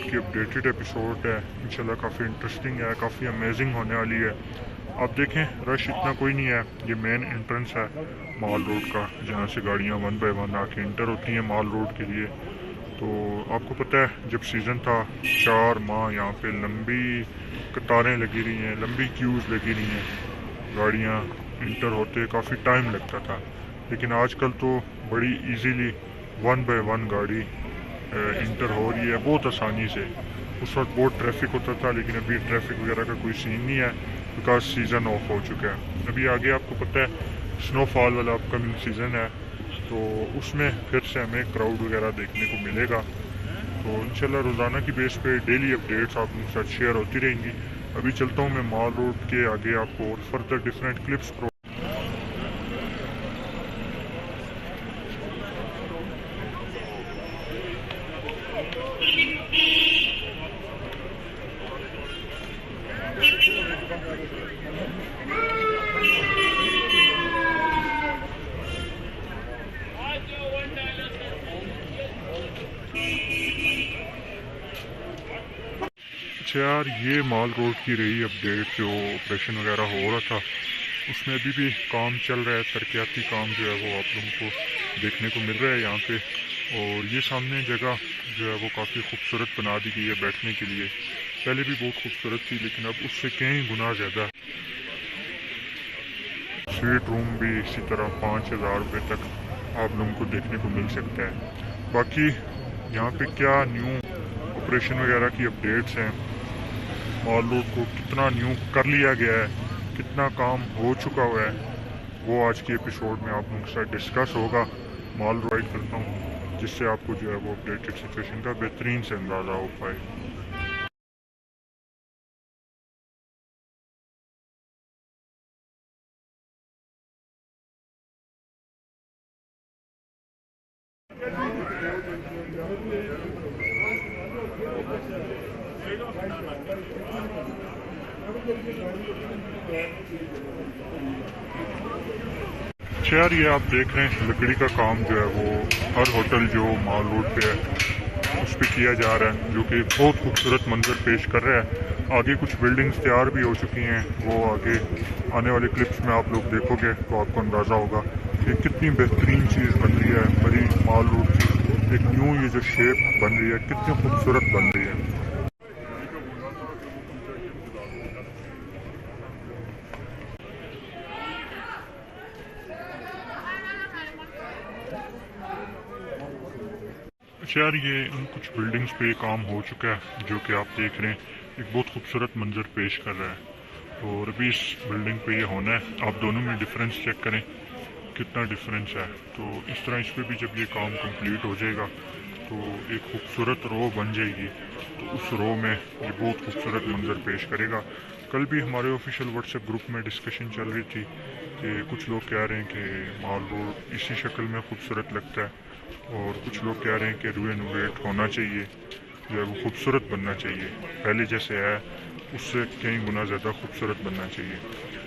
Road की updated episode है। इंशाल्लाह काफ़ी इंटरेस्टिंग है, काफ़ी अमेजिंग होने वाली है। आप देखें रश इतना कोई नहीं है। ये मेन एंट्रेंस है माल रोड का, जहाँ से गाड़ियाँ वन बाय वन आके इंटर होती हैं माल रोड के लिए। तो आपको पता है जब सीज़न था 4 माह यहाँ पे लंबी कतारें लगी रही हैं, लंबी क्यूज़ लगी रही हैं, गाड़ियाँ इंटर होते काफ़ी टाइम लगता था। लेकिन आजकल तो बड़ी इजीली वन बाय वन गाड़ी इंटर हो रही है बहुत आसानी से। उस वक्त बहुत ट्रैफिक होता था, लेकिन अभी ट्रैफिक वगैरह का कोई सीन नहीं है बिकॉज सीज़न ऑफ हो चुका है। अभी आगे आपको पता है स्नोफॉल वाला अपकमिंग सीज़न है, तो उसमें फिर से हमें क्राउड वगैरह देखने को मिलेगा। तो इंशाल्लाह रोज़ाना की बेस पे डेली अपडेट्स आप लोगों के साथ शेयर होती रहेंगी। अभी चलता हूँ मैं माल रोड के आगे, आपको और फर्दर डिफरेंट क्लिप्स यार ये माल रोड की रही अपडेट। जो ऑपरेशन वगैरह हो रहा था उसमें अभी भी काम चल रहा है, तरक्याती काम जो है वो आप लोगों को देखने को मिल रहा है यहाँ पे। और ये सामने जगह जो है वो काफ़ी खूबसूरत बना दी गई है बैठने के लिए। पहले भी बहुत खूबसूरत थी, लेकिन अब उससे कई गुना ज़्यादा। स्वीट रूम भी इसी तरह 5,000 रुपये तक आप लोगों को देखने को मिल सकता है। बाकी यहाँ पे क्या न्यू ऑपरेशन वगैरह की अपडेट्स हैं, माल रोड को कितना न्यू कर लिया गया है, कितना काम हो चुका हुआ है, वो आज की एपिसोड में आप लोगों के साथ डिस्कस होगा। माल राइड करता हूँ जिससे आपको जो है वो अपडेटेड सिचुएशन का बेहतरीन से अंदाज़ा हो पाए। अच्छा यार, ये आप देख रहे हैं लकड़ी का काम जो है वो हर होटल जो माल रोड पे है उस पर किया जा रहा है, जो कि बहुत खूबसूरत मंजर पेश कर रहा है। आगे कुछ बिल्डिंग्स तैयार भी हो चुकी हैं, वो आगे आने वाले क्लिप्स में आप लोग देखोगे तो आपको अंदाज़ा होगा कि कितनी बेहतरीन चीज़ बन रही है। बड़ी माल रोड की एक न्यू ये जो शेप बन रही है कितनी खूबसूरत बन रही है। अच्छा यार, ये उन कुछ बिल्डिंग्स पे काम हो चुका है जो कि आप देख रहे हैं, एक बहुत खूबसूरत मंजर पेश कर रहा है। और अभी इस बिल्डिंग पे ये होना है। आप दोनों में डिफरेंस चेक करें कितना डिफरेंस है। तो इस तरह इस पर भी जब ये काम कंप्लीट हो जाएगा तो एक खूबसूरत रो बन जाएगी। तो उस रो में ये बहुत खूबसूरत मंजर पेश करेगा। कल भी हमारे ऑफिशियल व्हाट्सएप ग्रुप में डिस्कशन चल रही थी कि कुछ लोग कह रहे हैं कि माल रोड इसी शक्ल में खूबसूरत लगता है, और कुछ लोग कह रहे हैं कि रिनोवेट होना चाहिए, जो है वो खूबसूरत बनना चाहिए, पहले जैसे है उससे कई गुना ज़्यादा खूबसूरत बनना चाहिए।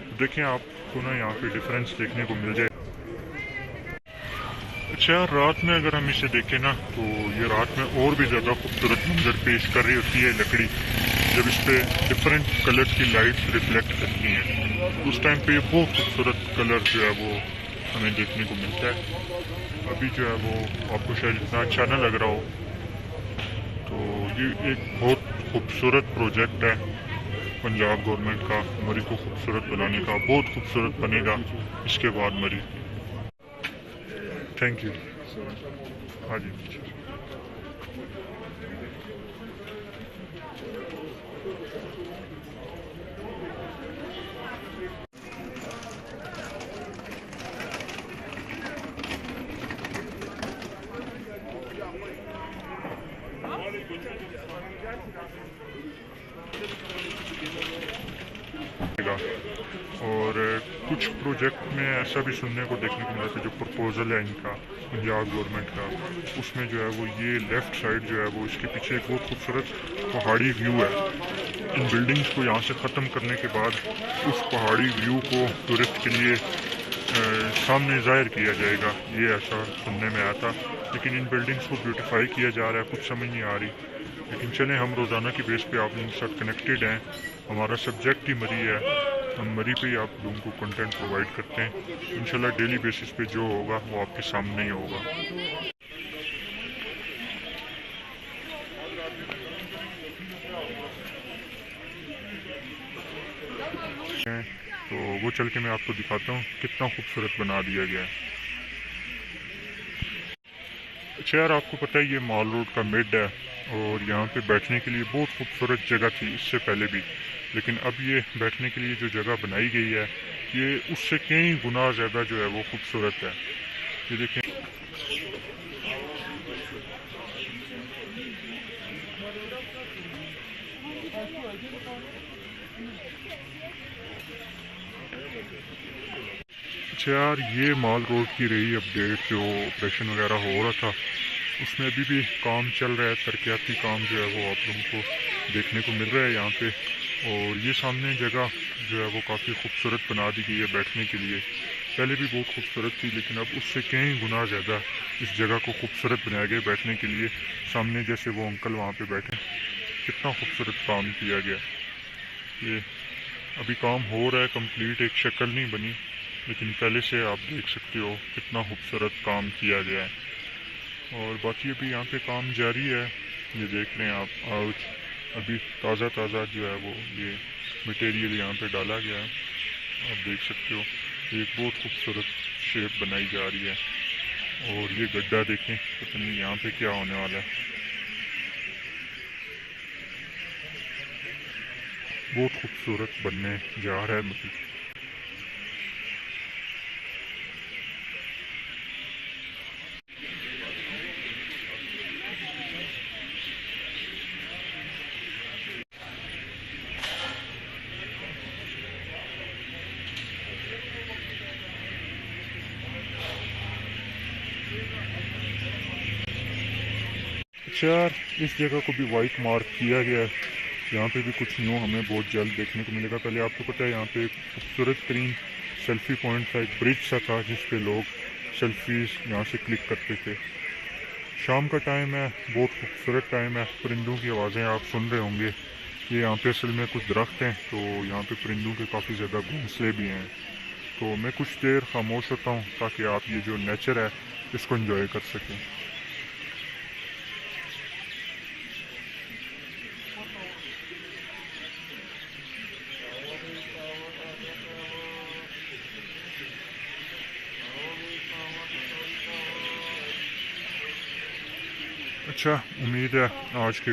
तो देखें आपको ना यहाँ पे डिफरेंस देखने को मिल जाए। अच्छा यार, रात में अगर हम इसे देखें ना तो ये रात में और भी ज़्यादा खूबसूरत मंजर पेश कर रही होती है लकड़ी, जब इस पर डिफरेंट कलर की लाइट्स रिफ्लेक्ट करती हैं उस टाइम पे ये बहुत खूबसूरत कलर जो है वो हमें देखने को मिलता है। अभी जो है वो आपको शायद इतना अच्छा ना लग रहा हो, तो ये एक बहुत खूबसूरत प्रोजेक्ट है पंजाब गवर्नमेंट का मरी को खूबसूरत बनाने का। बहुत खूबसूरत बनेगा इसके बाद मरी। Thank you. हाँ जी। और कुछ प्रोजेक्ट में ऐसा भी सुनने को देखने को मिला था, जो प्रपोजल है इनका पंजाब गवर्नमेंट का, उसमें जो है वो ये लेफ़्ट साइड जो है वो इसके पीछे एक बहुत खूबसूरत पहाड़ी व्यू है। इन बिल्डिंग्स को यहाँ से ख़त्म करने के बाद उस पहाड़ी व्यू को टूरिस्ट के लिए सामने ज़ाहिर किया जाएगा, ये ऐसा सुनने में आया था। लेकिन इन बिल्डिंग्स को ब्यूटिफाई किया जा रहा है, कुछ समझ नहीं आ रही। लेकिन चलें, हम रोज़ाना की बेस पे आप लोगों के साथ कनेक्टेड हैं। हमारा सब्जेक्ट ही मरी है, हम मरी पे ही आप लोगों को कंटेंट प्रोवाइड करते हैं। इंशाल्लाह डेली बेसिस पे जो होगा वो आपके सामने ही होगा। तो वो चल के मैं आपको दिखाता हूँ कितना खूबसूरत बना दिया गया है। अच्छा यार, आपको पता है ये मॉल रोड का मिड है और यहाँ पे बैठने के लिए बहुत खूबसूरत जगह थी इससे पहले भी, लेकिन अब ये बैठने के लिए जो जगह बनाई गई है ये उससे कई गुना ज़्यादा जो है वो खूबसूरत है। ये देखें, अच्छा यार, ये मॉल रोड की रही अपडेट। जो ऑपरेशन वगैरह हो रहा था उसमें अभी भी काम चल रहा है, तरक्याती काम जो है वो आप लोगों को देखने को मिल रहा है यहाँ पे। और ये सामने जगह जो है वो काफ़ी खूबसूरत बना दी गई है बैठने के लिए। पहले भी बहुत खूबसूरत थी लेकिन अब उससे कई गुना ज़्यादा इस जगह को खूबसूरत बनाया गया बैठने के लिए। सामने जैसे वो अंकल वहाँ पे बैठे, कितना खूबसूरत काम किया गया। ये अभी काम हो रहा है कंप्लीट, एक शक्ल नहीं बनी, लेकिन पहले से आप देख सकते हो कितना खूबसूरत काम किया गया है। और बाकी अभी यहाँ पे काम जारी है, ये देख रहे हैं आप। आज अभी ताज़ा ताज़ा जो है वो ये मटेरियल यहाँ पे डाला गया है, आप देख सकते हो। एक बहुत खूबसूरत शेप बनाई जा रही है। और ये गड्ढा देखें, पता नहीं यहाँ पे क्या होने वाला है। बहुत खूबसूरत बनने जा रहा है मतलब। अच्छा यार, इस जगह को भी वाइट मार्क किया गया है। यहाँ पे भी कुछ न्यू हमें बहुत जल्द देखने को मिलेगा। पहले आपको पता है यहाँ पे एक खूबसूरत तरीन सेल्फी पॉइंट था, एक ब्रिज सा था जिस पे लोग सेल्फीज यहाँ से क्लिक करते थे। शाम का टाइम है, बहुत खूबसूरत टाइम है। परिंदों की आवाज़ें आप सुन रहे होंगे। ये यहाँ पे असल में कुछ दरख्त हैं, तो यहाँ पे परिंदों के काफ़ी ज़्यादा घोंसले भी हैं। तो मैं कुछ देर खामोश होता हूँ ताकि आप ये जो नेचर है इसको एंजॉय कर सकें। अच्छा, उम्मीद है आज के